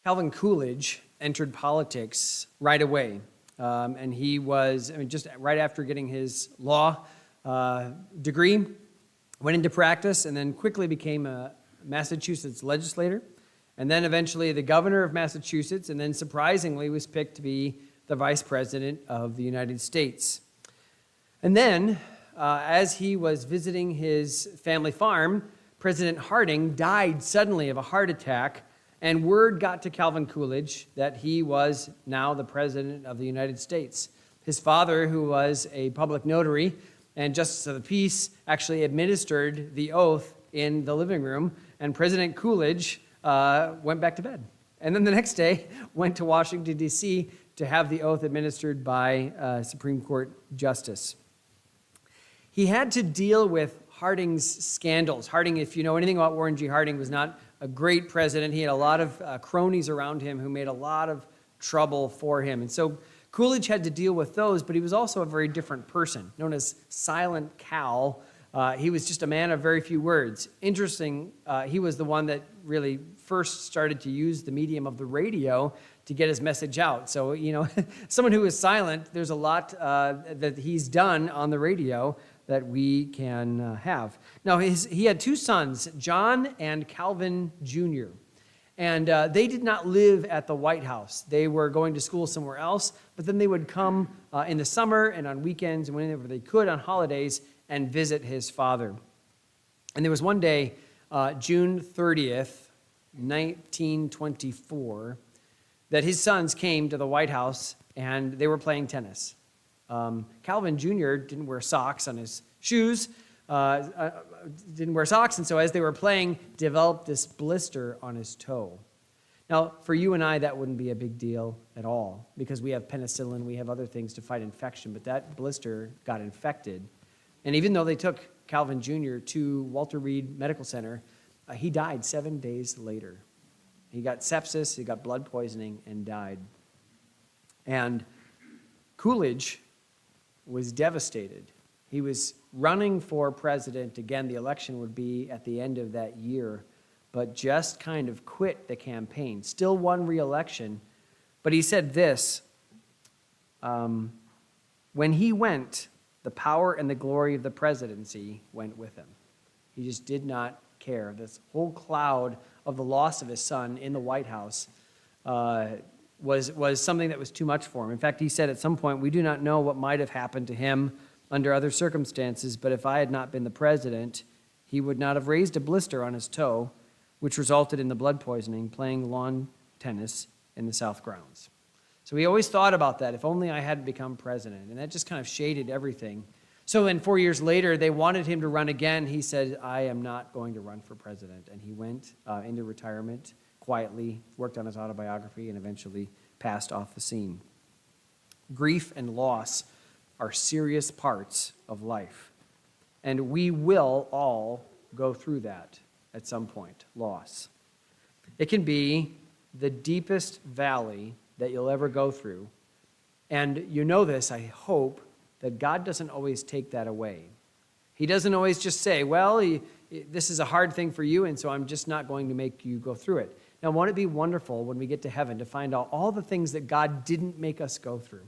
Calvin Coolidge entered politics right away. And he was, just right after getting his law degree, went into practice and then quickly became a Massachusetts legislator. And then eventually the governor of Massachusetts, and then surprisingly was picked to be the vice president of the United States. And then, as he was visiting his family farm, President Harding died suddenly of a heart attack, and word got to Calvin Coolidge that he was now the president of the United States. His father, who was a public notary and justice of the peace, actually administered the oath in the living room, and President Coolidge went back to bed. And then the next day went to Washington, D.C. to have the oath administered by a Supreme Court justice. He had to deal with Harding's scandals. Harding, if you know anything about Warren G. Harding, was not a great president. He had a lot of cronies around him who made a lot of trouble for him. And so Coolidge had to deal with those, but he was also a very different person, known as Silent Cal. He was just a man of very few words. Interesting, he was the one that really first started to use the medium of the radio to get his message out. So, someone who is silent, there's a lot that he's done on the radio that we can have. Now, he had two sons, John and Calvin Jr., and they did not live at the White House. They were going to school somewhere else, but then they would come in the summer and on weekends and whenever they could on holidays and visit his father. And there was one day, June 30th, 1924, that his sons came to the White House and they were playing tennis. Calvin Jr. didn't wear socks on his shoes, didn't wear socks, and so as they were playing, developed this blister on his toe. Now, for you and I, that wouldn't be a big deal at all because we have penicillin, we have other things to fight infection, but that blister got infected. And even though they took Calvin Jr. to Walter Reed Medical Center, he died 7 days later. He got sepsis, he got blood poisoning, and died. And Coolidge was devastated. He was running for president. Again, the election would be at the end of that year, but just kind of quit the campaign. Still won re-election, but he said this, when he went, the power and the glory of the presidency went with him. He just did not care. This whole cloud of the loss of his son in the White House was something that was too much for him. In fact, he said at some point, we do not know what might have happened to him under other circumstances, but if I had not been the president, he would not have raised a blister on his toe, which resulted in the blood poisoning, playing lawn tennis in the South grounds. So he always thought about that, if only I hadn't become president, and that just kind of shaded everything. So then 4 years later, they wanted him to run again. He said, I am not going to run for president, and he went into retirement quietly, worked on his autobiography, and eventually passed off the scene. Grief and loss are serious parts of life, and we will all go through that at some point, loss. It can be the deepest valley that you'll ever go through, and you know this, I hope, that God doesn't always take that away. He doesn't always just say, well, this is a hard thing for you, and so I'm just not going to make you go through it. Now, won't it be wonderful when we get to heaven to find out all the things that God didn't make us go through?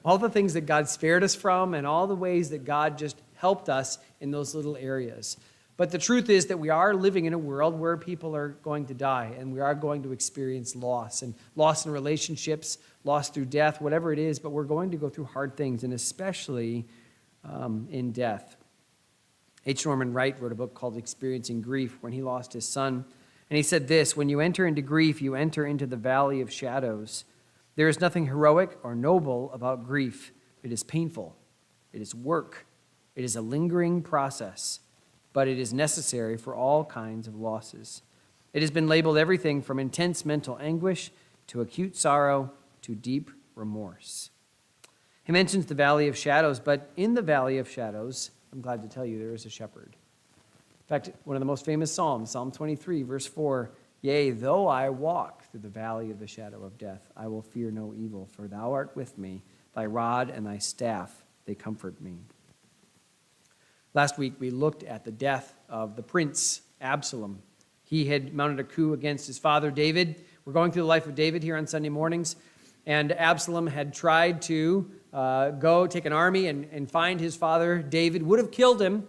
All the things that God spared us from and all the ways that God just helped us in those little areas. But the truth is that we are living in a world where people are going to die and we are going to experience loss and loss in relationships, loss through death, whatever it is, but we're going to go through hard things, and especially in death. H. Norman Wright wrote a book called Experiencing Grief when he lost his son. And he said this, when you enter into grief, you enter into the valley of shadows. There is nothing heroic or noble about grief. It is painful. It is work. It is a lingering process, but it is necessary for all kinds of losses. It has been labeled everything from intense mental anguish to acute sorrow to deep remorse. He mentions the valley of shadows, but in the valley of shadows, I'm glad to tell you, there is a shepherd. In fact, one of the most famous Psalms, Psalm 23, verse 4, yea, though I walk through the valley of the shadow of death, I will fear no evil, for thou art with me. Thy rod and thy staff, they comfort me. Last week, we looked at the death of the prince, Absalom. He had mounted a coup against his father, David. We're We're going through the life of David here on Sunday mornings, and Absalom had tried to go take an army and find his father. David would have killed him,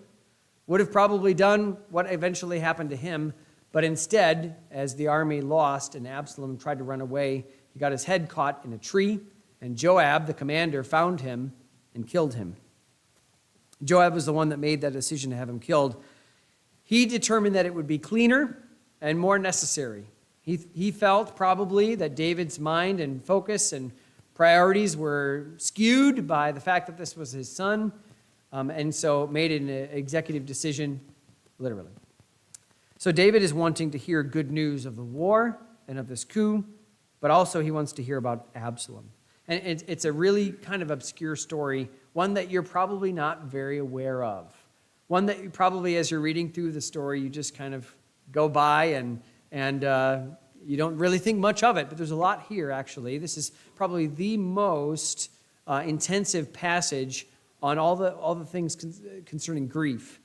would have probably done what eventually happened to him, but instead, as the army lost and Absalom tried to run away, he got his head caught in a tree, and Joab, the commander, found him and killed him. Joab was the one that made that decision to have him killed. He determined that it would be cleaner and more necessary. He felt probably that David's mind and focus and priorities were skewed by the fact that this was his son, and so made an executive decision, literally. So David is wanting to hear good news of the war and of this coup, but also he wants to hear about Absalom. And it's a really kind of obscure story, one that you're probably not very aware of. One that you probably, as you're reading through the story, you just kind of go by and you don't really think much of it. But there's a lot here, actually. This is probably the most intensive passage on all the things concerning grief.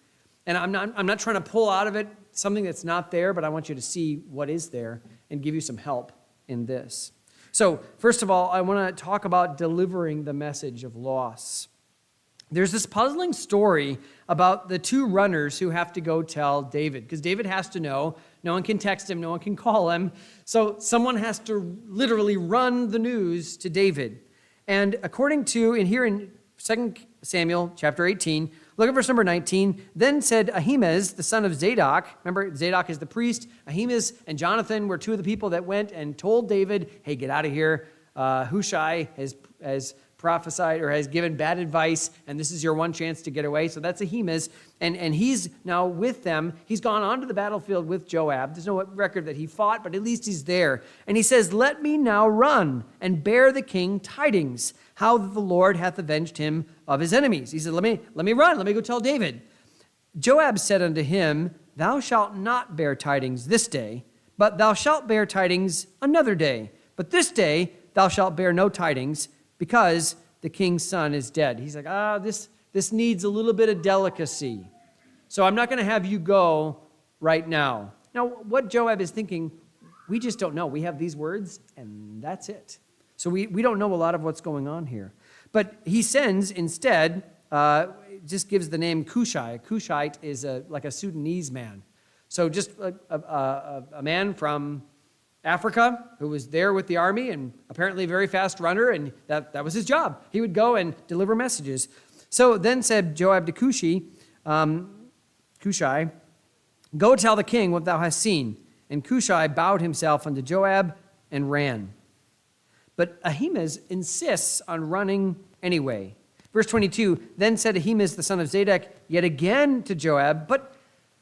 And I'm not trying to pull out of it something that's not there, but I want you to see what is there and give you some help in this. So, first of all, I want to talk about delivering the message of loss. There's this puzzling story about the two runners who have to go tell David, because David has to know. No one can text him, no one can call him. So someone has to literally run the news to David. And according to, here in 2 Samuel chapter 18, look at verse number 19. Then said Ahimaaz, the son of Zadok, remember Zadok is the priest, Ahimaaz and Jonathan were two of the people that went and told David, hey, get out of here. Hushai has prophesied or has given bad advice, and this is your one chance to get away. So that's Ahimaaz, and he's now with them. He's gone onto the battlefield with Joab. There's no record that he fought, but at least he's there. And he says, let me now run and bear the king tidings, how that the Lord hath avenged him of his enemies. He said, let me run, let me go tell David. Joab said unto him, thou shalt not bear tidings this day, but thou shalt bear tidings another day. But this day thou shalt bear no tidings, because the king's son is dead. He's like, this needs a little bit of delicacy. So I'm not going to have you go right now. Now, what Joab is thinking, we just don't know. We have these words, and that's it. So we don't know a lot of what's going on here. But he sends instead, just gives the name Cushai. Cushite is like a Sudanese man. So just a man from Africa, who was there with the army and apparently a very fast runner, and that was his job. He would go and deliver messages. So then said Joab to Cushai, go tell the king what thou hast seen. And Cushai bowed himself unto Joab and ran. But Ahimaaz insists on running anyway. Verse 22, then said Ahimaaz the son of Zadok yet again to Joab, but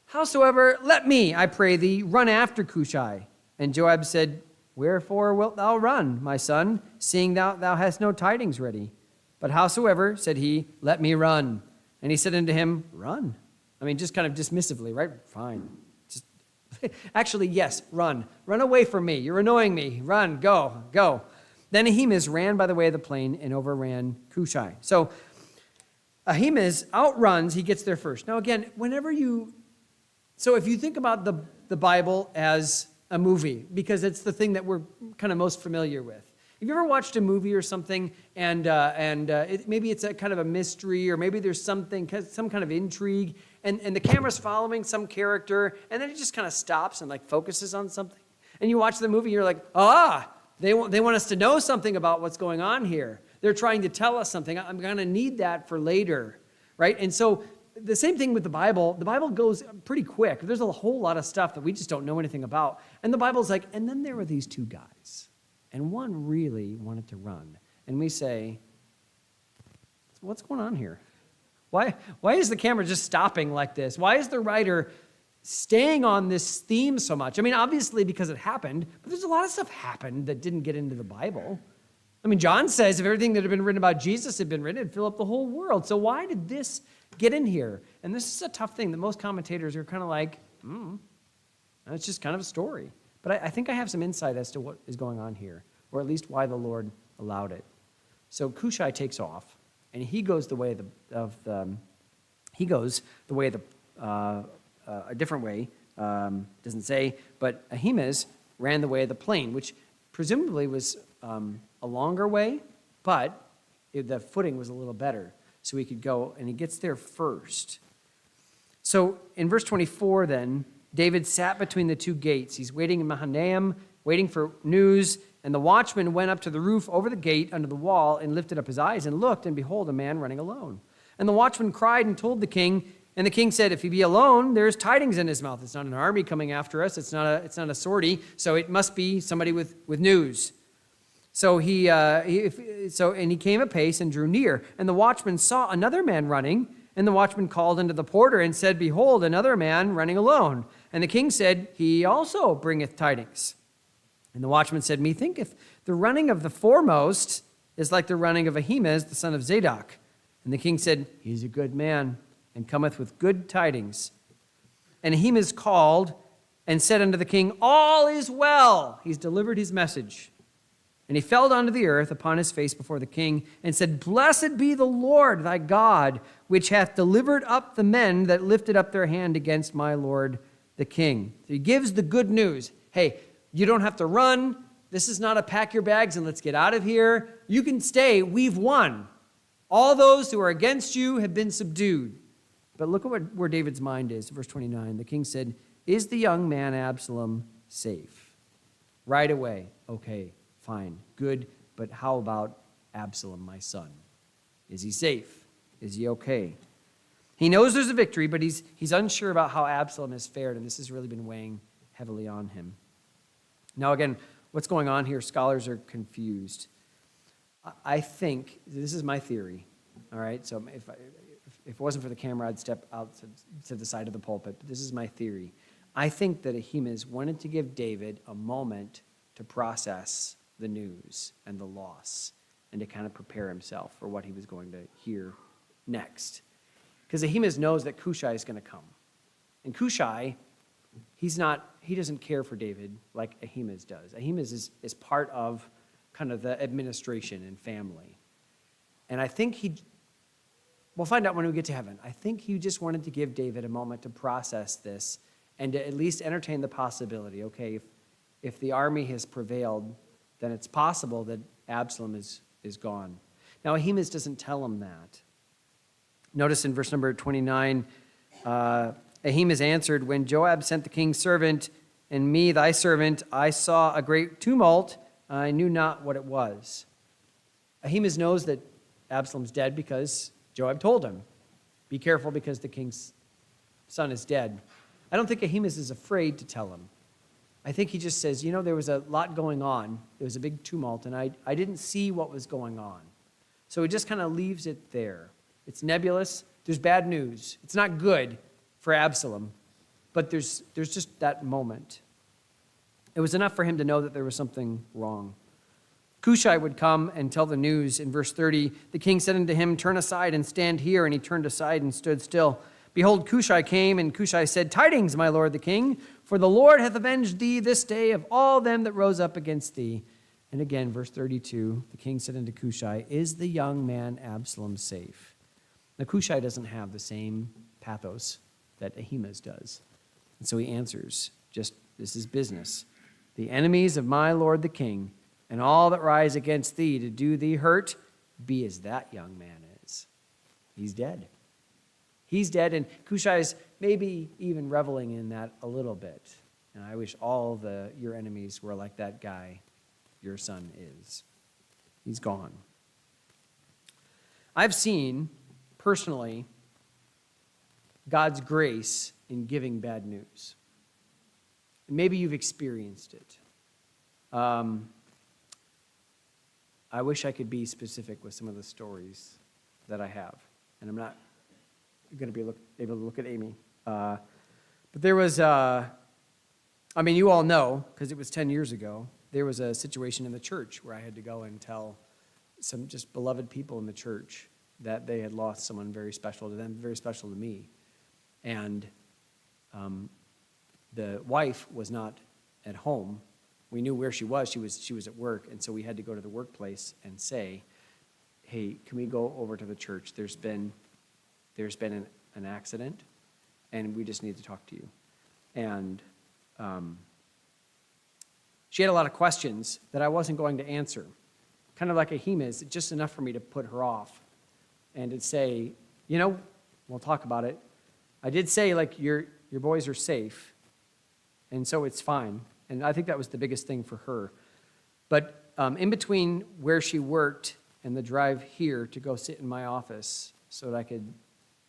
howsoever, let me, I pray thee, run after Cushai. And Joab said, wherefore wilt thou run, my son, seeing thou hast no tidings ready? But howsoever, said he, let me run. And he said unto him, run. I mean, just kind of dismissively, right? Fine. Actually, yes, run. Run away from me. You're annoying me. Run, go. Then Ahimaaz ran by the way of the plain and overran Cushai. So Ahimaaz outruns, he gets there first. Now again, so if you think about the Bible as a movie, because it's the thing that we're kind of most familiar with. Have you ever watched a movie or something, and maybe it's a kind of a mystery, or maybe there's some kind of intrigue, and the camera's following some character, and then it just kind of stops and like focuses on something, and you watch the movie, and you're like, they want us to know something about what's going on here. They're trying to tell us something. I'm going to need that for later, right? And so the same thing with the Bible. The Bible goes pretty quick. There's a whole lot of stuff that we just don't know anything about. And the Bible's like, and then there were these two guys. And one really wanted to run. And we say, what's going on here? Why is the camera just stopping like this? Why is the writer staying on this theme so much? I mean, obviously because it happened, but there's a lot of stuff happened that didn't get into the Bible. I mean, John says if everything that had been written about Jesus had been written, it'd fill up the whole world. So why did this get in here? And this is a tough thing that most commentators are kind of like, it's just kind of a story. But I think I have some insight as to what is going on here, or at least why the Lord allowed it. So Cushai takes off, and he goes the way a different way, doesn't say, but Ahimaaz ran the way of the plain, which presumably was a longer way, but the footing was a little better, so he could go, and he gets there first. So in verse 24 then, David sat between the two gates. He's waiting in Mahanaim, waiting for news, and the watchman went up to the roof over the gate under the wall and lifted up his eyes and looked, and behold, a man running alone. And the watchman cried and told the king, and the king said, if he be alone, there's tidings in his mouth. It's not an army coming after us. It's not a sortie, so it must be somebody with news. So he came apace and drew near, and the watchman saw another man running, and the watchman called unto the porter and said, behold, another man running alone. And the king said, he also bringeth tidings. And the watchman said, methinketh the running of the foremost is like the running of Ahimaaz, the son of Zadok. And the king said, he is a good man, and cometh with good tidings. And Ahimaaz called and said unto the king, all is well. He's delivered his message. And he fell down to the earth upon his face before the king, and said, blessed be the Lord thy God, which hath delivered up the men that lifted up their hand against my lord the king. So he gives the good news. Hey, you don't have to run. This is not a pack your bags and let's get out of here. You can stay. We've won. All those who are against you have been subdued. But look at where David's mind is. Verse 29, the king said, is the young man Absalom safe? Right away, okay, fine, good, but how about Absalom, my son? Is he safe? Is he okay? He knows there's a victory, but he's unsure about how Absalom has fared, and this has really been weighing heavily on him. Now again, what's going on here? Scholars are confused. I think, this is my theory, all right? So if it wasn't for the camera, I'd step out to the side of the pulpit, but this is my theory. I think that Ahimaaz wanted to give David a moment to process the news and the loss and to kind of prepare himself for what he was going to hear next. Because Ahimaaz knows that Cushai is going to come. And Cushai, he doesn't care for David like Ahimaaz does. Ahimaaz is part of kind of the administration and family. And I think we'll find out when we get to heaven. I think he just wanted to give David a moment to process this and to at least entertain the possibility, okay, if the army has prevailed, then it's possible that Absalom is gone. Now, Ahimaaz doesn't tell him that. Notice in verse number 29, Ahimaaz answered, when Joab sent the king's servant and me, thy servant, I saw a great tumult. I knew not what it was. Ahimaaz knows that Absalom's dead because Joab told him, be careful because the king's son is dead. I don't think Ahimaaz is afraid to tell him. I think he just says, there was a lot going on. There was a big tumult, and I didn't see what was going on. So he just kind of leaves it there. It's nebulous. There's bad news. It's not good for Absalom, but there's just that moment. It was enough for him to know that there was something wrong. Cushai would come and tell the news. In verse 30, the king said unto him, turn aside and stand here. And he turned aside and stood still. Behold, Cushai came, and Cushai said, tidings, my lord the king, for the Lord hath avenged thee this day of all them that rose up against thee. And again, verse 32, the king said unto Cushai, is the young man Absalom safe? Now, Cushai doesn't have the same pathos that Ahimaaz does. And so he answers, this is business. The enemies of my lord the king, and all that rise against thee to do thee hurt, be as that young man is. He's dead. He's dead, and Cushai is maybe even reveling in that a little bit. And I wish all your enemies were like that guy your son is. He's gone. I've seen, personally, God's grace in giving bad news. And maybe you've experienced it. I wish I could be specific with some of the stories that I have. And I'm not going to be able to look at Amy. But there was, you all know, because it was 10 years ago, there was a situation in the church where I had to go and tell some just beloved people in the church that they had lost someone very special to them, very special to me. And the wife was not at home. We knew where she was. She was at work, and so we had to go to the workplace and say, hey, can we go over to the church? There's been an accident, and we just need to talk to you. And she had a lot of questions that I wasn't going to answer. Kind of like Ahima, is just enough for me to put her off and to say, we'll talk about it. I did say, like, your boys are safe, and so it's fine. And I think that was the biggest thing for her. But in between where she worked and the drive here to go sit in my office so that I could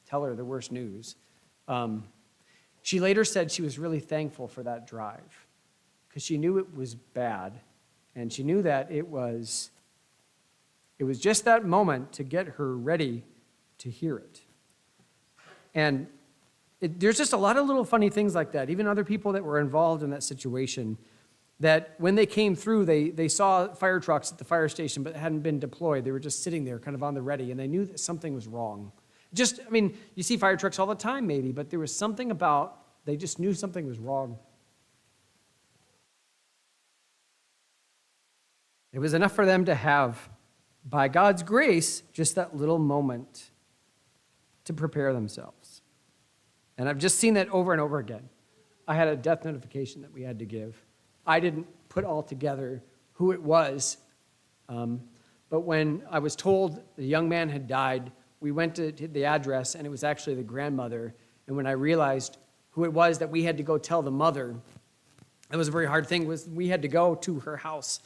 tell her the worst news, she later said she was really thankful for that drive because she knew it was bad, and she knew that it was just that moment to get her ready to hear it. And there's just a lot of little funny things like that. Even other people that were involved in that situation, that when they came through, they saw fire trucks at the fire station, but hadn't been deployed. They were just sitting there kind of on the ready, and they knew that something was wrong. You see fire trucks all the time maybe, but there was something about, they just knew something was wrong. It was enough for them to have, by God's grace, just that little moment to prepare themselves. And I've just seen that over and over again. I had a death notification that we had to give. I didn't put all together who it was, but when I was told the young man had died, we went to the address, and it was actually the grandmother. And when I realized who it was that we had to go tell the mother, it was a very hard thing. We had to go to her house.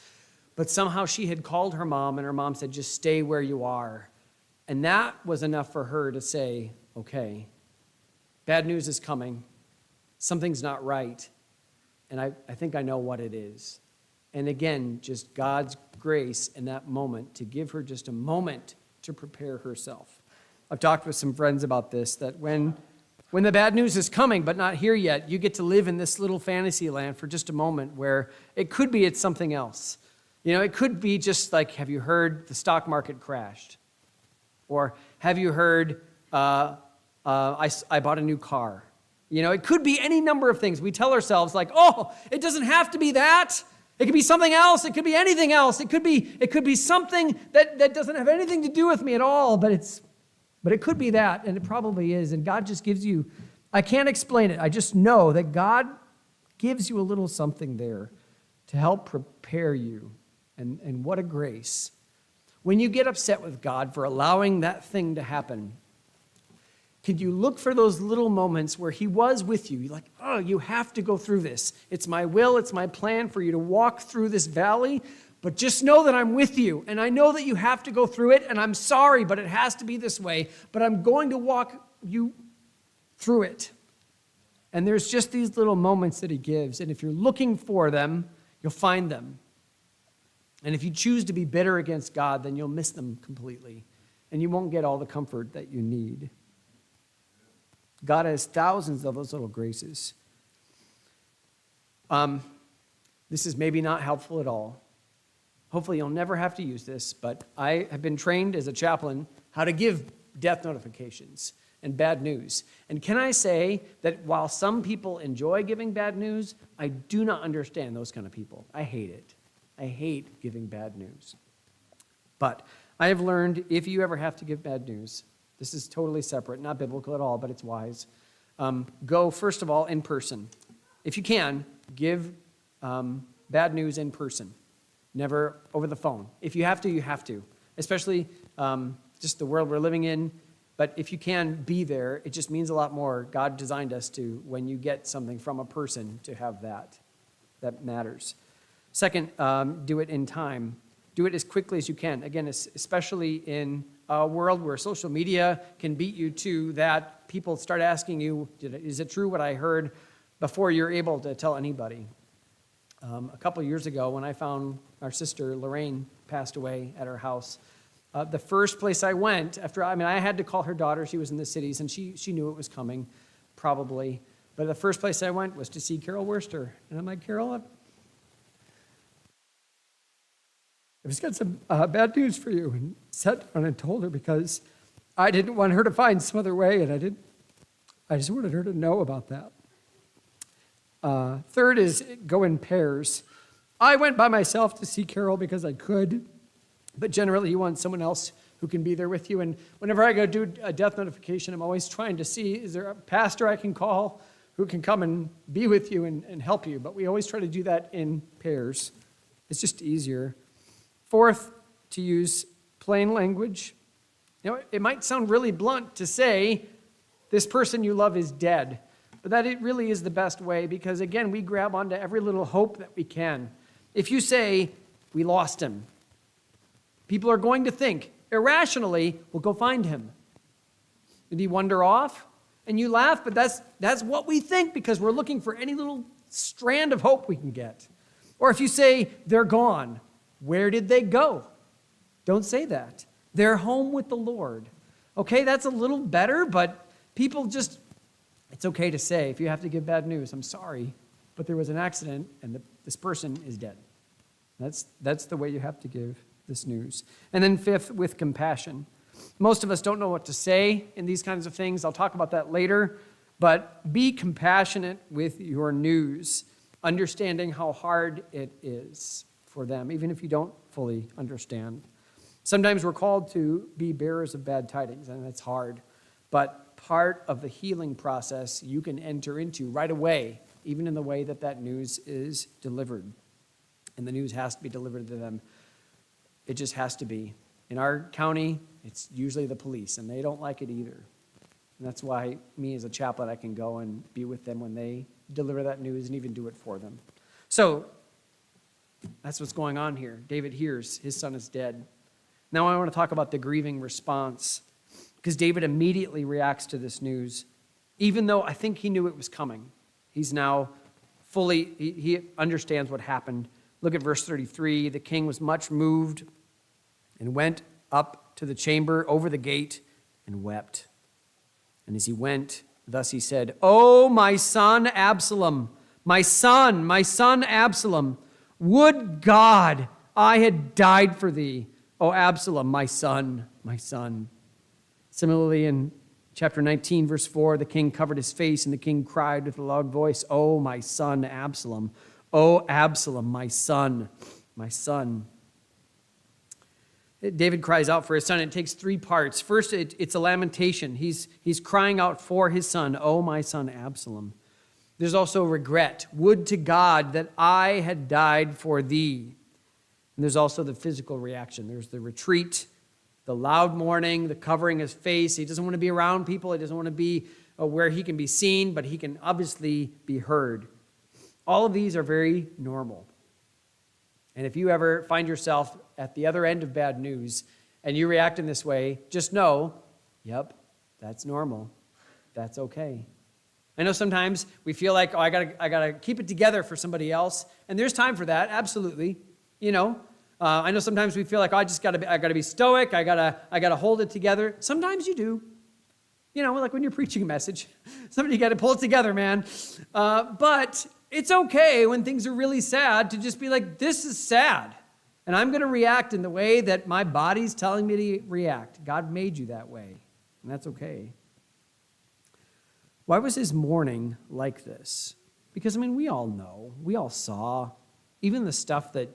But somehow she had called her mom, and her mom said, just stay where you are. And that was enough for her to say, okay, bad news is coming. Something's not right. And I think I know what it is. And again, just God's grace in that moment to give her just a moment to prepare herself. I've talked with some friends about this, that when the bad news is coming but not here yet, you get to live in this little fantasy land for just a moment where it could be it's something else. It could be just like, have you heard the stock market crashed? Or have you heard, I bought a new car? It could be any number of things. We tell ourselves like, oh, it doesn't have to be that. It could be something else. It could be anything else. It could be something that doesn't have anything to do with me at all, but it could be that, and it probably is. And God just gives you, I can't explain it. I just know that God gives you a little something there to help prepare you. And what a grace. When you get upset with God for allowing that thing to happen, can you look for those little moments where he was with you? You're like, oh, you have to go through this. It's my will, it's my plan for you to walk through this valley, but just know that I'm with you. And I know that you have to go through it, and I'm sorry, but it has to be this way. But I'm going to walk you through it. And there's just these little moments that he gives. And if you're looking for them, you'll find them. And if you choose to be bitter against God, then you'll miss them completely. And you won't get all the comfort that you need. God has thousands of those little graces. This is maybe not helpful at all. Hopefully you'll never have to use this, but I have been trained as a chaplain how to give death notifications and bad news. And can I say that while some people enjoy giving bad news, I do not understand those kind of people. I hate it. I hate giving bad news. But I have learned if you ever have to give bad news, this is totally separate, not biblical at all, but it's wise. Go, first of all, in person. If you can, give bad news in person, never over the phone. If you have to, you have to, especially just the world we're living in. But if you can be there, it just means a lot more. God designed us to, when you get something from a person, to have that. That matters. Second, do it in time. Do it as quickly as you can. Again, especially in a world where social media can beat you to that, people start asking you, is it true what I heard, before you're able to tell anybody. A couple years ago, when I found our sister Lorraine passed away at her house, the first place I went I had to call her daughter. She was in the cities, and she knew it was coming, probably. But the first place I went was to see Carol Worster. And I'm like, Carol, I've just got some bad news for you. And sat down and told her, because I didn't want her to find some other way, and I just wanted her to know about that. Third is go in pairs. I went by myself to see Carol because I could, but generally you want someone else who can be there with you. And whenever I go do a death notification, I'm always trying to see, is there a pastor I can call who can come and be with you and help you, but we always try to do that in pairs. It's just easier. Fourth, to use plain language. It might sound really blunt to say, this person you love is dead, but that it really is the best way because, again, we grab onto every little hope that we can. If you say, we lost him, people are going to think, irrationally, we'll go find him. Did he wander off? And you laugh, but that's what we think because we're looking for any little strand of hope we can get. Or if you say, they're gone, where did they go? Don't say that. They're home with the Lord. Okay, that's a little better, but people just, it's okay to say, if you have to give bad news, I'm sorry, but there was an accident and this person is dead. That's the way you have to give this news. And then fifth, with compassion. Most of us don't know what to say in these kinds of things. I'll talk about that later. But be compassionate with your news, understanding how hard it is for them, even if you don't fully understand. Sometimes we're called to be bearers of bad tidings, and it's hard. But part of the healing process you can enter into right away, even in the way that news is delivered. And the news has to be delivered to them. It just has to be. In our county, it's usually the police, and they don't like it either. And that's why me as a chaplain, I can go and be with them when they deliver that news and even do it for them. So that's what's going on here. David hears his son is dead. Now I want to talk about the grieving response, because David immediately reacts to this news, even though I think he knew it was coming. He's now he understands what happened. Look at verse 33. The king was much moved and went up to the chamber over the gate and wept. And as he went, thus he said, "Oh, my son Absalom, my son Absalom, would God I had died for thee. Oh, Absalom, my son, my son." Similarly, in chapter 19, verse 4, the king covered his face, and the king cried with a loud voice, "Oh, my son Absalom, oh, Absalom, my son, my son." David cries out for his son. It takes three parts. First, it's a lamentation. He's crying out for his son, "Oh, my son Absalom." There's also regret. "Would to God that I had died for thee." And there's also the physical reaction. There's the retreat, the loud mourning, the covering his face. He doesn't want to be around people. He doesn't want to be where he can be seen, but he can obviously be heard. All of these are very normal. And if you ever find yourself at the other end of bad news and you react in this way, just know, yep, that's normal. That's okay. I know sometimes we feel like, I gotta keep it together for somebody else, and there's time for that, absolutely. I know sometimes we feel like, I gotta be stoic. I gotta hold it together. Sometimes you do. Like when you're preaching a message, somebody got to pull it together, man. But it's okay when things are really sad to just be like, this is sad. And I'm going to react in the way that my body's telling me to react. God made you that way, and that's okay. Why was his mourning like this? Because, we all know, we all saw, even the stuff that,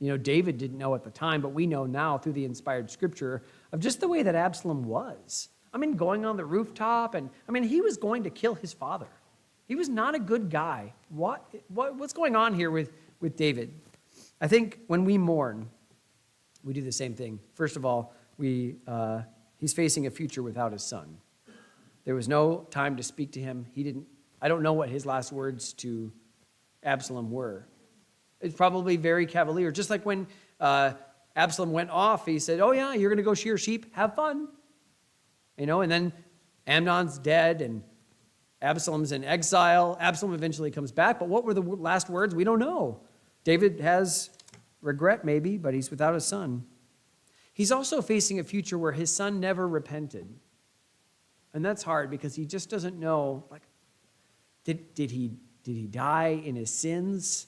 David didn't know at the time, but we know now through the inspired scripture of just the way that Absalom was. Going on the rooftop, and he was going to kill his father. He was not a good guy. What's going on here with David? I think when we mourn, we do the same thing. First of all, he's facing a future without his son. There was no time to speak to him. I don't know what his last words to Absalom were. It's probably very cavalier. Just like when Absalom went off, he said, "Oh yeah, you're going to go shear sheep. Have fun." And then Amnon's dead and Absalom's in exile. Absalom eventually comes back, but what were the last words? We don't know. David has regret maybe, but he's without a son. He's also facing a future where his son never repented. And that's hard because he just doesn't know, did he die in his sins?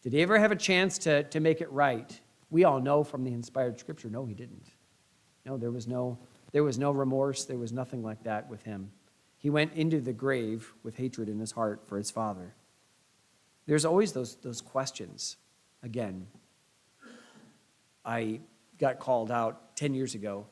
Did he ever have a chance to make it right? We all know from the inspired scripture, no, he didn't. No, there was no remorse. There was nothing like that with him. He went into the grave with hatred in his heart for his father. There's always those questions. Again, I got called out 10 years ago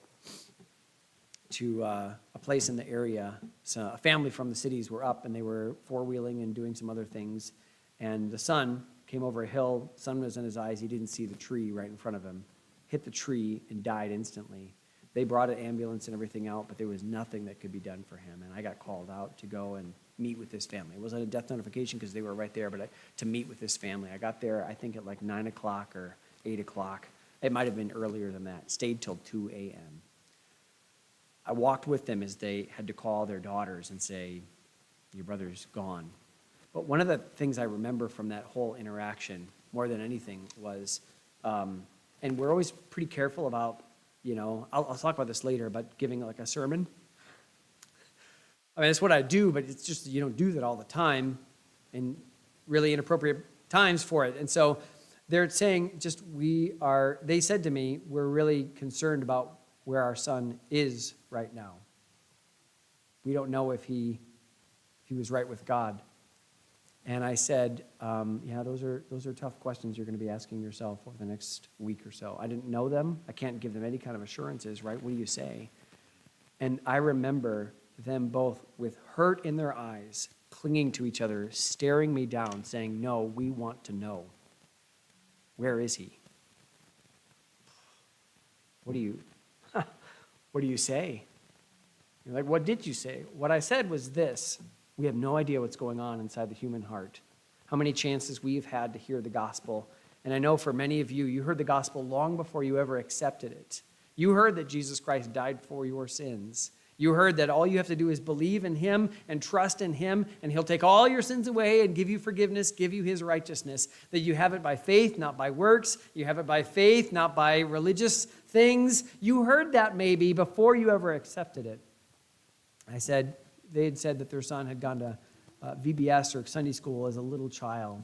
to a place in the area. So a family from the cities were up, and they were four-wheeling and doing some other things. And the son came over a hill. Sun was in his eyes. He didn't see the tree right in front of him. Hit the tree and died instantly. They brought an ambulance and everything out, but there was nothing that could be done for him. And I got called out to go and meet with this family. It wasn't a death notification because they were right there, but to meet with this family. I got there, I think, at like 9 o'clock or 8 o'clock. It might have been earlier than that. Stayed till 2 a.m. I walked with them as they had to call their daughters and say, your brother's gone. But one of the things I remember from that whole interaction, more than anything, was, and we're always pretty careful about, I'll talk about this later, but giving like a sermon. I mean, it's what I do, but it's just you don't do that all the time and really inappropriate times for it. And so they're saying they said to me, we're really concerned about where our son is right now. We don't know if he was right with God. And I said, those are tough questions you're going to be asking yourself over the next week or so. I didn't know them. I can't give them any kind of assurances, right? What do you say? And I remember them both with hurt in their eyes, clinging to each other, staring me down, saying, no, we want to know. Where is he? What do you say? You're like, what did you say? What I said was this. We have no idea what's going on inside the human heart. How many chances we've had to hear the gospel. And I know for many of you, you heard the gospel long before you ever accepted it. You heard that Jesus Christ died for your sins. You heard that all you have to do is believe in him and trust in him, and he'll take all your sins away and give you forgiveness, give you his righteousness. That you have it by faith, not by works. You have it by faith, not by religious things. You heard that maybe before you ever accepted it. They had said that their son had gone to VBS or Sunday school as a little child.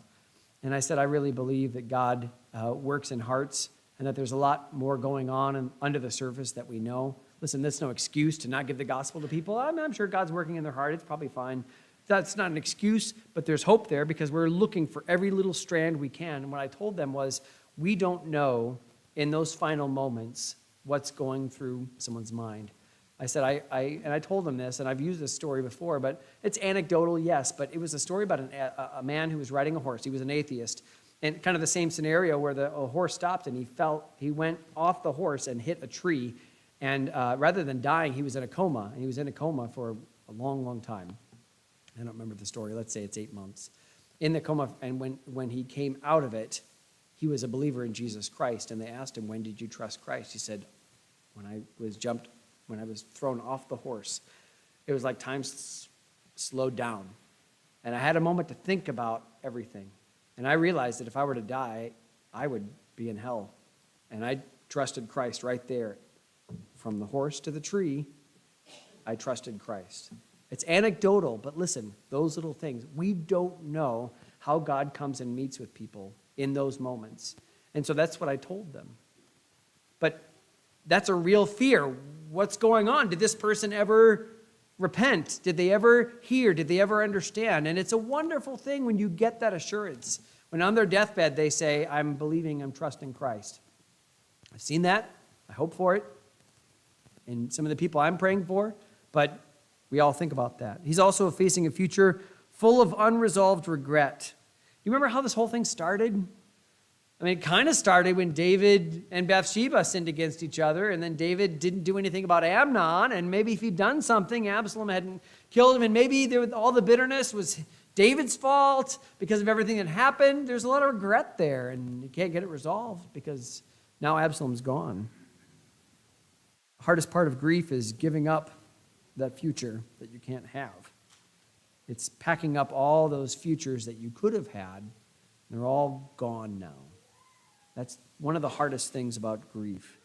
And I said, I really believe that God works in hearts and that there's a lot more going on under the surface that we know. Listen, that's no excuse to not give the gospel to people. I'm sure God's working in their heart. It's probably fine. That's not an excuse, but there's hope there because we're looking for every little strand we can. And what I told them was, we don't know in those final moments what's going through someone's mind. I said, I told them this, and I've used this story before, but it's anecdotal, yes, but it was a story about a man who was riding a horse. He was an atheist, and kind of the same scenario where a horse stopped, and he went off the horse and hit a tree, and rather than dying, he was in a coma, and he was in a coma for a long, long time. I don't remember the story. Let's say it's 8 months. In the coma, and when he came out of it, he was a believer in Jesus Christ, and they asked him, when did you trust Christ? He said, when I was thrown off the horse. It was like time slowed down. And I had a moment to think about everything. And I realized that if I were to die, I would be in hell. And I trusted Christ right there. From the horse to the tree, I trusted Christ. It's anecdotal, but listen, those little things. We don't know how God comes and meets with people in those moments. And so that's what I told them. But that's a real fear. What's going on? Did this person ever repent? Did they ever hear? Did they ever understand? And it's a wonderful thing when you get that assurance. When on their deathbed they say, I'm believing, I'm trusting Christ. I've seen that. I hope for it. And some of the people I'm praying for. But we all think about that. He's also facing a future full of unresolved regret. You remember how this whole thing started? I mean, it kind of started when David and Bathsheba sinned against each other, and then David didn't do anything about Amnon, and maybe if he'd done something, Absalom hadn't killed him, and maybe all the bitterness was David's fault because of everything that happened. There's a lot of regret there, and you can't get it resolved because now Absalom's gone. The hardest part of grief is giving up that future that you can't have. It's packing up all those futures that you could have had. They're all gone now. That's one of the hardest things about grief.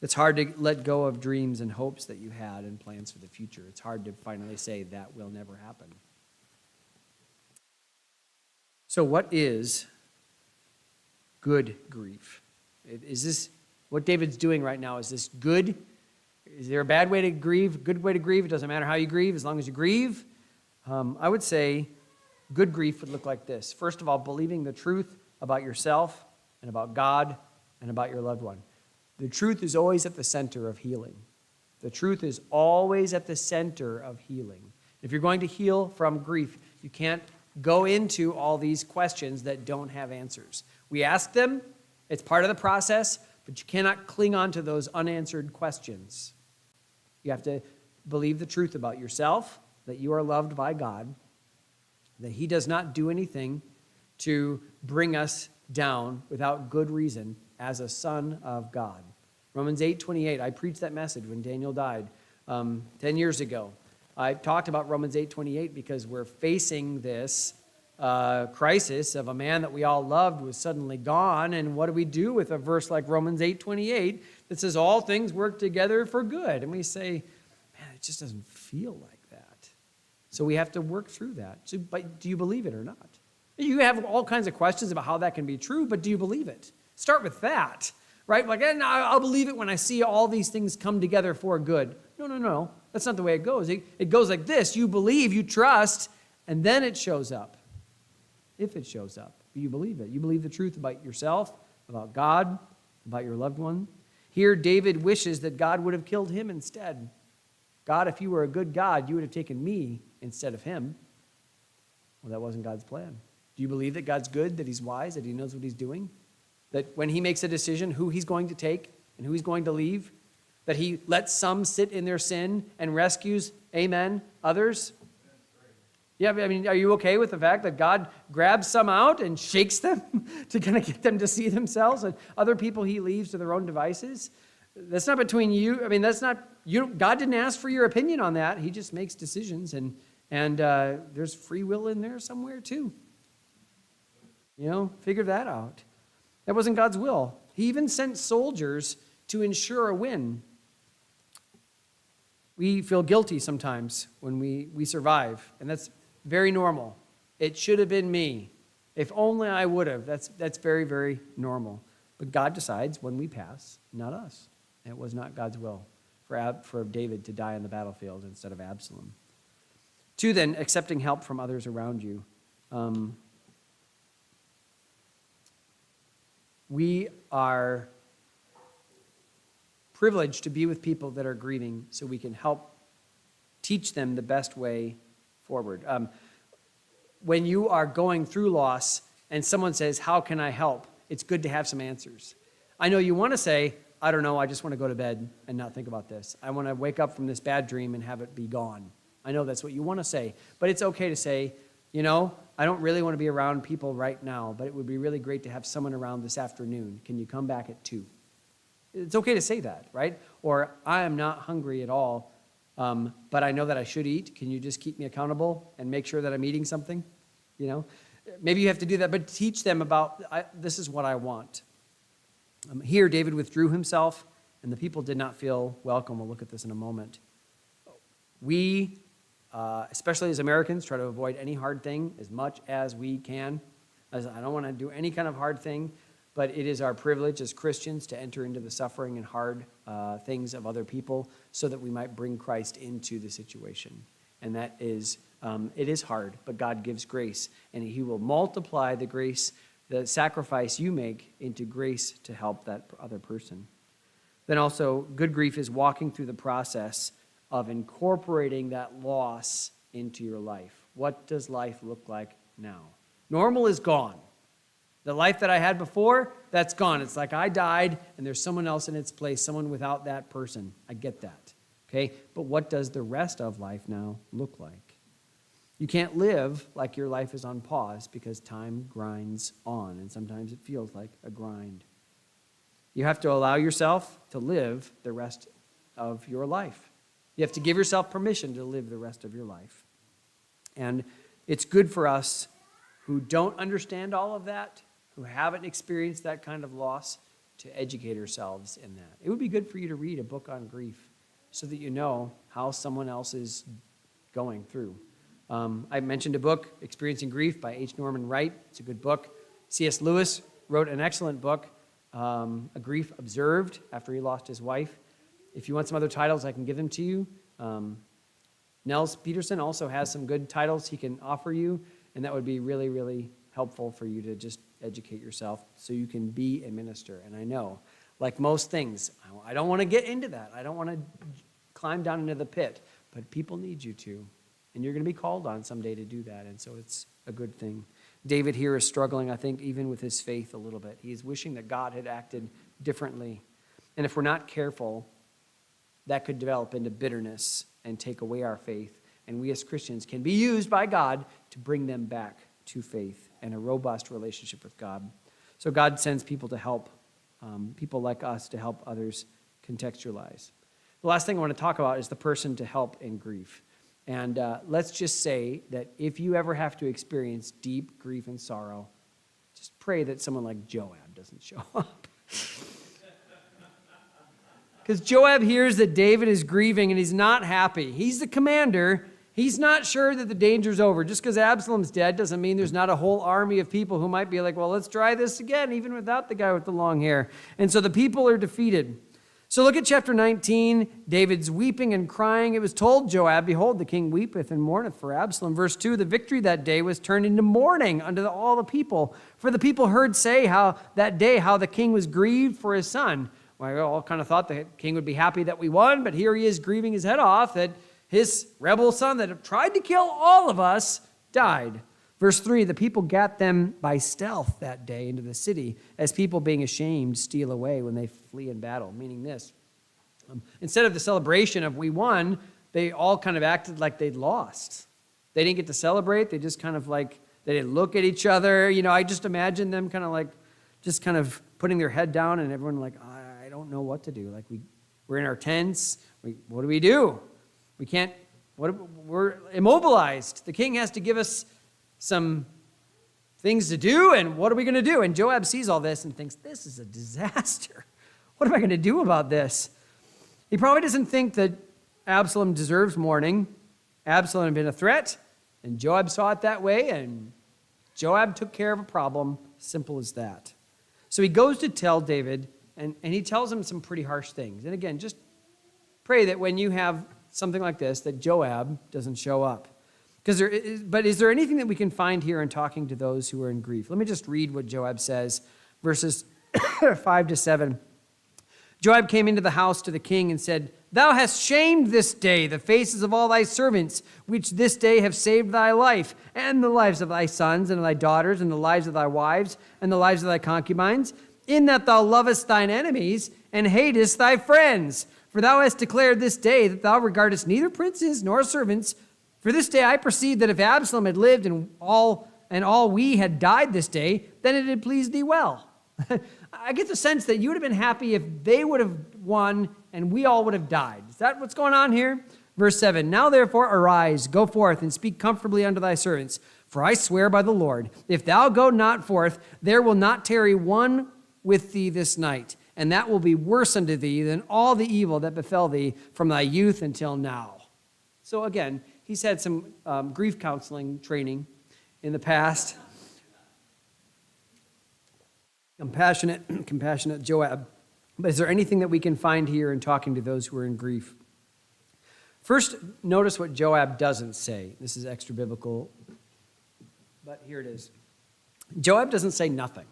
It's hard to let go of dreams and hopes that you had and plans for the future. It's hard to finally say that will never happen. So what is good grief? Is this what David's doing right now? Is this good? Is there a bad way to grieve? Good way to grieve? It doesn't matter how you grieve as long as you grieve. I would say good grief would look like this. First of all, believing the truth about yourself and about God and about your loved one. The truth is always at the center of healing. The truth is always at the center of healing. If you're going to heal from grief, you can't go into all these questions that don't have answers. We ask them, it's part of the process, but you cannot cling on to those unanswered questions. You have to believe the truth about yourself, that you are loved by God, that he does not do anything to bring us down without good reason as a son of God. Romans 8:28, I preached that message when Daniel died 10 years ago. I talked about Romans 8:28 because we're facing this crisis of a man that we all loved was suddenly gone, and what do we do with a verse like Romans 8:28 that says all things work together for good? And we say, man, it just doesn't feel like that. So we have to work through that. So, but do you believe it or not? You have all kinds of questions about how that can be true, but do you believe it? Start with that, right? Like, I'll believe it when I see all these things come together for good. No. That's not the way it goes. It goes like this. You believe, you trust, and then it shows up. If it shows up, you believe it. You believe the truth about yourself, about God, about your loved one. Here, David wishes that God would have killed him instead. God, if you were a good God, you would have taken me instead of him. Well, that wasn't God's plan. Do you believe that God's good, that he's wise, that he knows what he's doing? That when he makes a decision, who he's going to take and who he's going to leave, that he lets some sit in their sin and rescues, amen, others? Yeah, I mean, are you okay with the fact that God grabs some out and shakes them to kind of get them to see themselves, and other people he leaves to their own devices? That's not between you. I mean, that's not, God didn't ask for your opinion on that. He just makes decisions, and there's free will in there somewhere too. Figure that out. That wasn't God's will. He even sent soldiers to ensure a win. We feel guilty sometimes when we survive, and that's very normal. It should have been me. If only I would have. That's very, very normal. But God decides when we pass, not us. And it was not God's will for David to die on the battlefield instead of Absalom. 2, then, accepting help from others around you. We are privileged to be with people that are grieving so we can help teach them the best way forward. When you are going through loss and someone says, how can I help? It's good to have some answers. I know you want to say, I don't know, I just want to go to bed and not think about this. I want to wake up from this bad dream and have it be gone. I know that's what you want to say, but it's okay to say, I don't really want to be around people right now, but it would be really great to have someone around this afternoon. Can you come back at 2? It's okay to say that, right? Or I am not hungry at all, but I know that I should eat. Can you just keep me accountable and make sure that I'm eating something? Maybe you have to do that, but teach them about, this is what I want. Here, David withdrew himself, and the people did not feel welcome. We'll look at this in a moment. We, especially as Americans, try to avoid any hard thing as much as we can. I don't want to do any kind of hard thing, but it is our privilege as Christians to enter into the suffering and hard things of other people so that we might bring Christ into the situation. And that is, it is hard, but God gives grace, and he will multiply the grace, the sacrifice you make into grace to help that other person. Then also, good grief is walking through the process of incorporating that loss into your life. What does life look like now? Normal is gone. The life that I had before, that's gone. It's like I died and there's someone else in its place, someone without that person. I get that. Okay? But what does the rest of life now look like? You can't live like your life is on pause because time grinds on, and sometimes it feels like a grind. You have to allow yourself to live the rest of your life. You have to give yourself permission to live the rest of your life. And it's good for us who don't understand all of that, who haven't experienced that kind of loss, to educate ourselves in that. It would be good for you to read a book on grief so that you know how someone else is going through. I mentioned a book, Experiencing Grief by H. Norman Wright. It's a good book. C.S. Lewis wrote an excellent book, A Grief Observed, after he lost his wife. If you want some other titles, I can give them to you. Nels Peterson also has some good titles he can offer you, and that would be really, really helpful for you to just educate yourself so you can be a minister. And I know, like most things, I don't want to get into that. I don't want to climb down into the pit, but people need you to. And you're going to be called on someday to do that, and so it's a good thing. David here is struggling, I think, even with his faith a little bit. He's wishing that God had acted differently. And if we're not careful, that could develop into bitterness and take away our faith. And we as Christians can be used by God to bring them back to faith and a robust relationship with God. So God sends people to help, people like us to help others contextualize. The last thing I want to talk about is the person to help in grief. And let's just say that if you ever have to experience deep grief and sorrow, just pray that someone like Joab doesn't show up. Because Joab hears that David is grieving and he's not happy. He's the commander. He's not sure that the danger's over. Just because Absalom's dead doesn't mean there's not a whole army of people who might be like, well, let's try this again, even without the guy with the long hair. And so the people are defeated. So look at chapter 19. David's weeping and crying. It was told Joab, behold, the king weepeth and mourneth for Absalom. Verse 2, the victory that day was turned into mourning unto all the people. For the people heard say how that day how the king was grieved for his son. Well, we all kind of thought the king would be happy that we won, but here he is grieving his head off that his rebel son that tried to kill all of us died. Verse 3, the people gat them by stealth that day into the city, as people being ashamed steal away when they flee in battle. Meaning this, instead of the celebration of we won, they all kind of acted like they'd lost. They didn't get to celebrate. They just kind of like, they didn't look at each other. You know, I just imagine them kind of like, just kind of putting their head down and everyone like, I don't know what to do. Like we're in our tents. What do we do? We can't, we're immobilized. The king has to give us some things to do, and what are we going to do? And Joab sees all this and thinks, this is a disaster. What am I going to do about this? He probably doesn't think that Absalom deserves mourning. Absalom had been a threat, and Joab saw it that way, and Joab took care of a problem, simple as that. So he goes to tell David, and he tells him some pretty harsh things. And again, just pray that when you have something like this, that Joab doesn't show up. But is there anything that we can find here in talking to those who are in grief? Let me just read what Joab says, verses 5 to 7. Joab came into the house to the king and said, Thou hast shamed this day the faces of all thy servants, which this day have saved thy life, and the lives of thy sons and thy daughters, and the lives of thy wives, and the lives of thy concubines, in that thou lovest thine enemies, and hatest thy friends. For thou hast declared this day that thou regardest neither princes nor servants. For this day I perceive that if Absalom had lived and all we had died this day, then it had pleased thee well. I get the sense that you would have been happy if they would have won and we all would have died. Is that what's going on here? Verse 7, Now therefore arise, go forth, and speak comfortably unto thy servants. For I swear by the Lord, if thou go not forth, there will not tarry one with thee this night, and that will be worse unto thee than all the evil that befell thee from thy youth until now. So again, he's had some grief counseling training in the past. Compassionate Joab. But is there anything that we can find here in talking to those who are in grief? First, notice what Joab doesn't say. This is extra biblical, but here it is. Joab doesn't say nothing.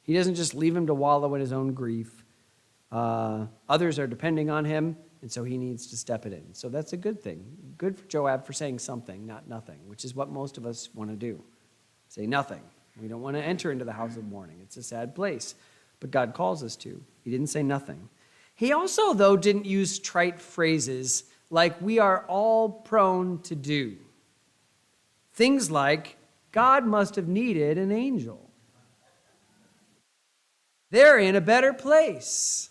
He doesn't just leave him to wallow in his own grief. Others are depending on him, and so he needs to step it in. So that's a good thing. Good for Joab for saying something, not nothing, which is what most of us want to do. Say nothing. We don't want to enter into the house of mourning. It's a sad place, but God calls us to. He didn't say nothing. He also, though, didn't use trite phrases like we are all prone to do. Things like, God must have needed an angel. They're in a better place.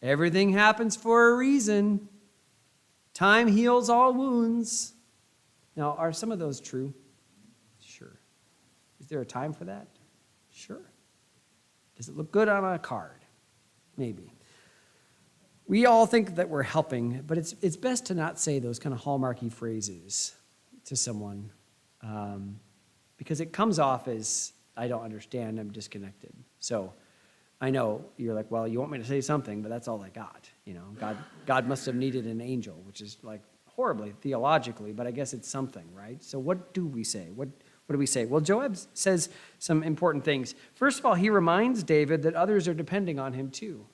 Everything happens for a reason. Time heals all wounds. Now, are some of those true? Sure. Is there a time for that? Sure. Does it look good on a card? Maybe. We all think that we're helping, but it's best to not say those kind of hallmarky phrases to someone because it comes off as, I don't understand, I'm disconnected. So I know you're like, well, you want me to say something, but that's all I got. You know, God must have needed an angel, which is like horribly theologically, but I guess it's something, right? So what do we say? What do we say? Well, Joab says some important things. First of all, he reminds David that others are depending on him too.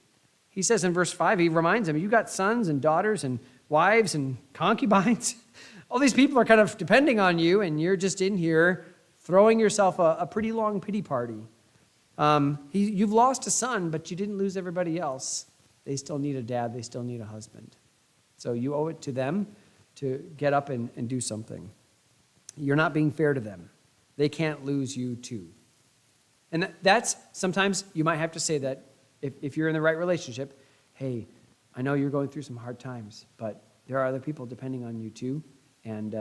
He says in verse 5, he reminds him, you got sons and daughters and wives and concubines. All these people are kind of depending on you, and you're just in here throwing yourself a pretty long pity party. You've lost a son, but you didn't lose everybody else. They still need a dad. They still need a husband. So you owe it to them to get up and do something. You're not being fair to them. They can't lose you too. And that's, sometimes you might have to say that if you're in the right relationship, hey, I know you're going through some hard times, but there are other people depending on you too, and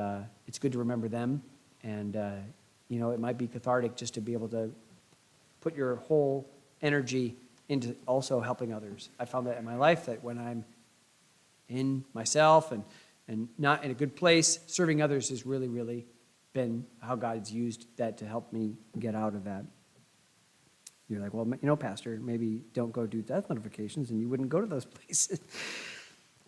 it's good to remember them, and it might be cathartic just to be able to put your whole energy into also helping others. I found that in my life, that when I'm in myself and not in a good place, serving others has really, really been how God's used that to help me get out of that. You're like, well, Pastor, maybe don't go do death notifications, and you wouldn't go to those places.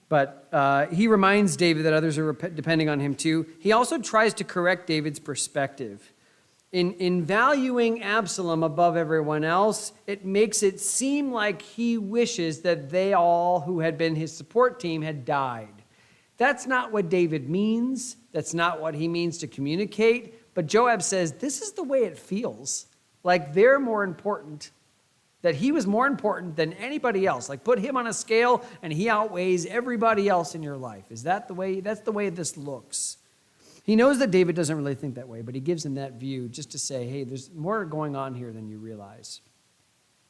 But he reminds David that others are depending on him too. He also tries to correct David's perspective. In valuing Absalom above everyone else, it makes it seem like he wishes that they all who had been his support team had died. That's not what David means. That's not what he means to communicate. But Joab says, this is the way it feels. Like they're more important, that he was more important than anybody else. Like put him on a scale and he outweighs everybody else in your life. Is that the way? That's the way this looks. He knows that David doesn't really think that way, but he gives him that view just to say, hey, there's more going on here than you realize.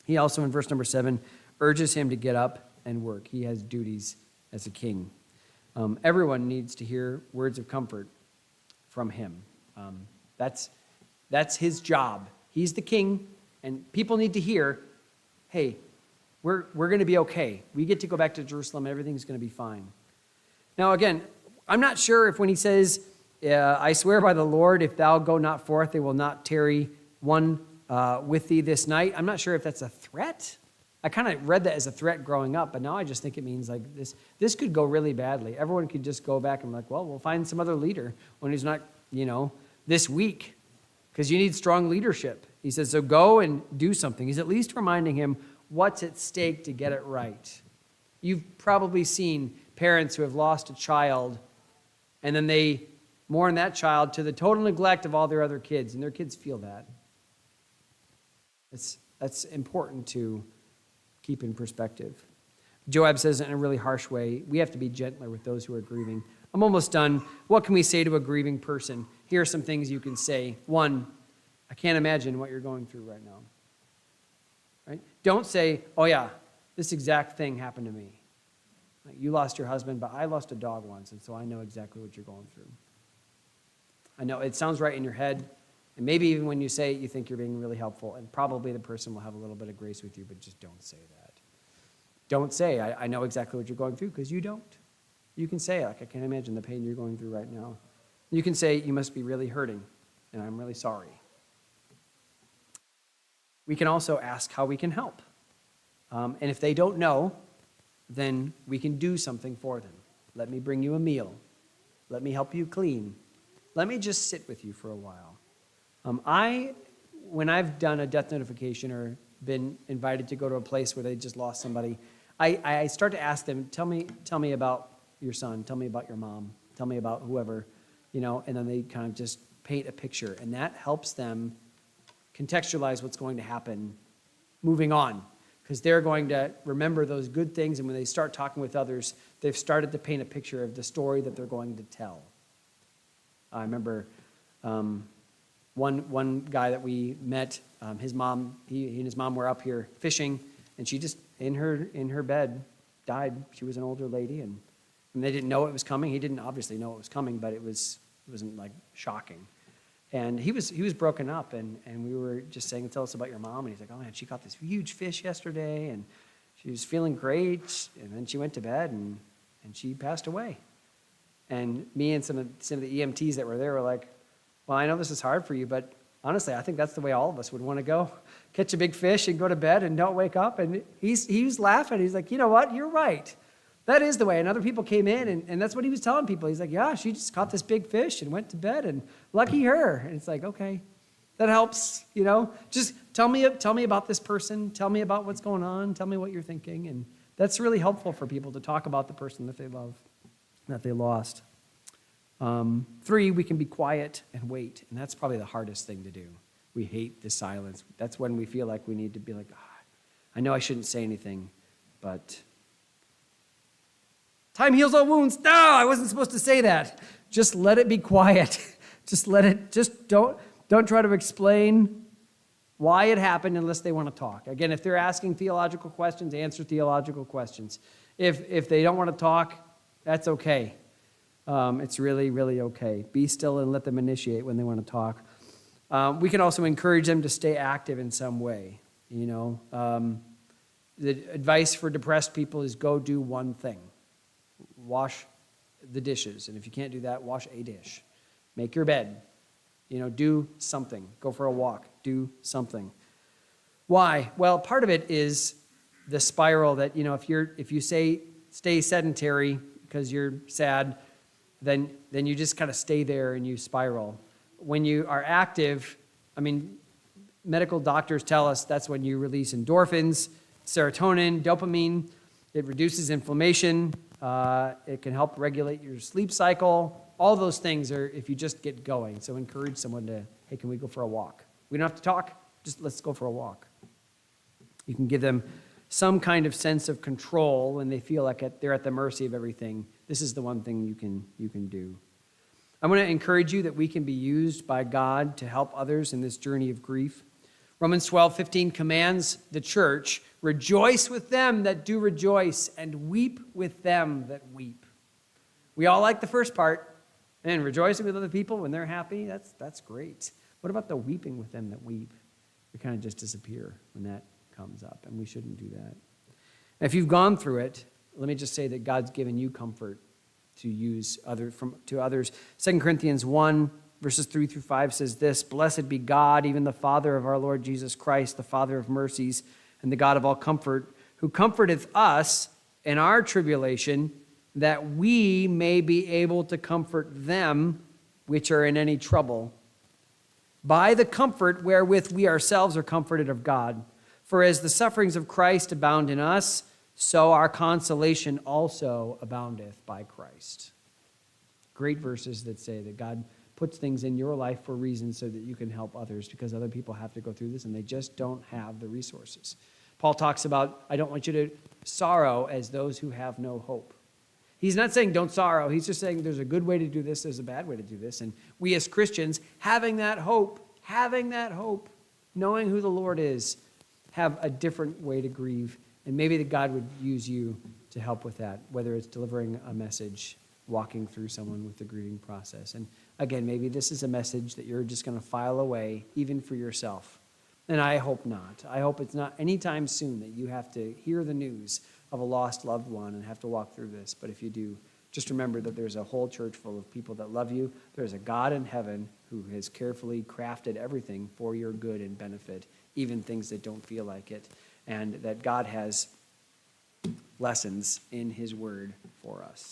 He also, in verse number 7, urges him to get up and work. He has duties as a king. Everyone needs to hear words of comfort from him. That's his job. He's the king, and people need to hear, hey, we're going to be okay. We get to go back to Jerusalem. Everything's going to be fine. Now, again, I'm not sure if when he says, I swear by the Lord, if thou go not forth, they will not tarry one with thee this night. I'm not sure if that's a threat. I kind of read that as a threat growing up, but now I just think it means like this could go really badly. Everyone could just go back and be like, well, we'll find some other leader when he's not, this week, because you need strong leadership. He says, so go and do something. He's at least reminding him what's at stake to get it right. You've probably seen parents who have lost a child, and then they mourn that child to the total neglect of all their other kids, and their kids feel that. That's important to keep in perspective. Joab says it in a really harsh way. We have to be gentler with those who are grieving. I'm almost done. What can we say to a grieving person? Here are some things you can say. 1, I can't imagine what you're going through right now. Right? Don't say, oh yeah, this exact thing happened to me. Like, you lost your husband, but I lost a dog once, and so I know exactly what you're going through. I know it sounds right in your head, and maybe even when you say it, you think you're being really helpful, and probably the person will have a little bit of grace with you, but just don't say that. Don't say, I know exactly what you're going through, because you don't. You can say, like, I can't imagine the pain you're going through right now. You can say, you must be really hurting, and I'm really sorry. We can also ask how we can help. And if they don't know, then we can do something for them. Let me bring you a meal. Let me help you clean. Let me just sit with you for a while. When I've done a death notification or been invited to go to a place where they just lost somebody, I start to ask them, tell me about your son, tell me about your mom, tell me about whoever, and then they kind of just paint a picture, and that helps them contextualize what's going to happen moving on, because they're going to remember those good things, and when they start talking with others, they've started to paint a picture of the story that they're going to tell. I remember one guy that we met, his mom, he and his mom were up here fishing, and she just in her bed died. She was an older lady, and they didn't know it was coming. He didn't obviously know it was coming, but it wasn't like shocking. And he was broken up, and we were just saying, tell us about your mom. And he's like, oh man, she caught this huge fish yesterday, and she was feeling great, and then she went to bed, and she passed away. And me and some of the EMTs that were there were like, well, I know this is hard for you, but honestly, I think that's the way all of us would want to go. Catch a big fish and go to bed and don't wake up. And he was laughing. He's like, you know what? You're right. That is the way. And other people came in, and that's what he was telling people. He's like, yeah, she just caught this big fish and went to bed, and lucky her. And it's like, okay, that helps, Just tell me about this person. Tell me about what's going on. Tell me what you're thinking. And That's really helpful for people to talk about the person that they love, that they lost. 3, we can be quiet and wait, and that's probably the hardest thing to do. We hate the silence. That's when we feel like we need to be like, I know I shouldn't say anything, but time heals all wounds. No, I wasn't supposed to say that. Just let it be quiet. Just don't try to explain why it happened unless they want to talk. Again, if they're asking theological questions, answer theological questions. If they don't want to talk, that's okay. It's really, really okay. Be still and let them initiate when they want to talk. We can also encourage them to stay active in some way. The advice for depressed people is go do one thing. Wash the dishes. And if you can't do that, wash a dish. Make your bed. Do something. Go for a walk. Do something. Why? Well, part of it is the spiral that, if you say stay sedentary because you're sad, then you just kind of stay there and you spiral. When you are active, medical doctors tell us that's when you release endorphins, serotonin, dopamine. It reduces inflammation. It can help regulate your sleep cycle. All those things are if you just get going. So encourage someone to, hey, can we go for a walk? We don't have to talk. Just let's go for a walk. You can give them some kind of sense of control when they feel like they're at the mercy of everything. This is the one thing you can do. I want to encourage you that we can be used by God to help others in this journey of grief. Romans 12:15 commands the church, rejoice with them that do rejoice and weep with them that weep. We all like the first part, and rejoicing with other people when they're happy, that's great. What about the weeping with them that weep? We kind of just disappear when that comes up, and we shouldn't do that. And if you've gone through it, let me just say that God's given you comfort to use to others. 2 Corinthians 1, verses 3 through 5 says this, blessed be God, even the Father of our Lord Jesus Christ, the Father of mercies, and the God of all comfort, who comforteth us in our tribulation, that we may be able to comfort them which are in any trouble, by the comfort wherewith we ourselves are comforted of God. For as the sufferings of Christ abound in us, so our consolation also aboundeth by Christ. Great verses that say that God puts things in your life for reasons so that you can help others, because other people have to go through this and they just don't have the resources. Paul talks about, I don't want you to sorrow as those who have no hope. He's not saying don't sorrow. He's just saying there's a good way to do this, there's a bad way to do this. And we as Christians, having that hope, knowing who the Lord is, have a different way to grieve. And maybe that God would use you to help with that, whether it's delivering a message, walking through someone with the grieving process. And again, maybe this is a message that you're just going to file away, even for yourself. And I hope not. I hope it's not anytime soon that you have to hear the news of a lost loved one and have to walk through this. But if you do, just remember that there's a whole church full of people that love you. There's a God in heaven who has carefully crafted everything for your good and benefit, even things that don't feel like it. And that God has lessons in his word for us.